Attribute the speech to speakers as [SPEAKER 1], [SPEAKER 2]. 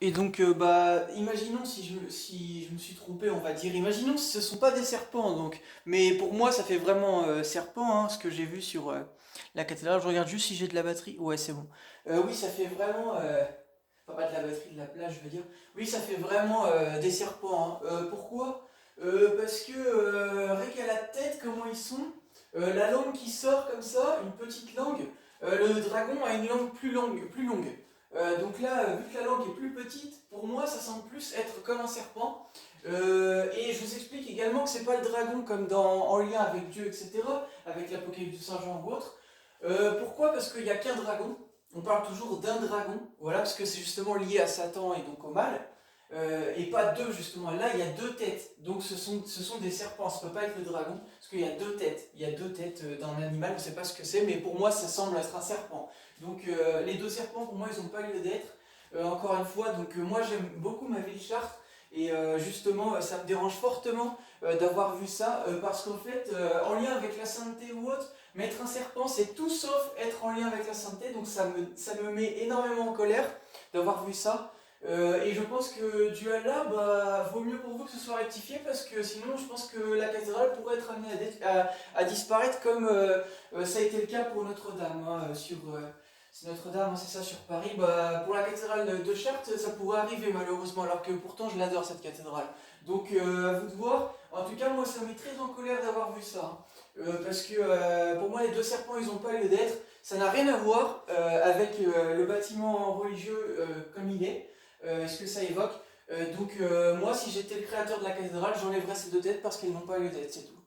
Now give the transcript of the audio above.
[SPEAKER 1] Et donc, imaginons si je me suis trompé, on va dire, imaginons si ce ne sont pas des serpents, donc, mais pour moi, ça fait vraiment serpent, hein, ce que j'ai vu sur la cathédrale. Je regarde juste si j'ai de la batterie. Ouais, c'est bon. Oui, ça fait vraiment, enfin, pas de la batterie, de la plage, je veux dire. Oui, ça fait vraiment des serpents, hein. Pourquoi? Parce que rien qu'à la tête, comment ils sont, la langue qui sort comme ça, une petite langue, le dragon a une langue plus longue, plus longue. Donc là, vu que la langue est plus petite, pour moi, ça semble plus être comme un serpent. Et je vous explique également que c'est pas le dragon comme en lien avec Dieu, etc., avec l'Apocalypse de Saint Jean ou autre. Pourquoi? Parce qu'il n'y a qu'un dragon. On parle toujours d'un dragon, voilà, parce que c'est justement lié à Satan et donc au mal. Et pas deux, justement. Là, il y a deux têtes. Donc ce sont des serpents. Ça ne peut pas être le dragon, parce qu'il y a deux têtes. Il y a deux têtes d'un animal, on ne sait pas ce que c'est, mais pour moi, ça semble être un serpent. Donc les deux serpents, pour moi, ils n'ont pas lieu d'être. Encore une fois, donc moi, j'aime beaucoup ma ville Chartres. Et justement, ça me dérange fortement d'avoir vu ça, parce qu'en fait, en lien avec la sainteté ou autre, mettre un serpent, c'est tout sauf être en lien avec la sainteté, donc ça me met énormément en colère d'avoir vu ça. Et je pense que dû à là, vaut mieux pour vous que ce soit rectifié parce que sinon, je pense que la cathédrale pourrait être amenée à disparaître comme ça a été le cas pour Notre-Dame. Hein, c'est Notre-Dame, hein, c'est ça sur Paris. Pour la cathédrale de Chartres, ça pourrait arriver malheureusement, alors que pourtant je l'adore cette cathédrale. Donc à vous de voir. En tout cas, moi ça me met très en colère d'avoir vu ça, hein. Parce que pour moi, les deux serpents, ils n'ont pas lieu d'être. Ça n'a rien à voir avec le bâtiment religieux comme il est, ce que ça évoque. Donc moi, si j'étais le créateur de la cathédrale, j'enlèverais ces deux têtes parce qu'elles n'ont pas lieu d'être, c'est tout.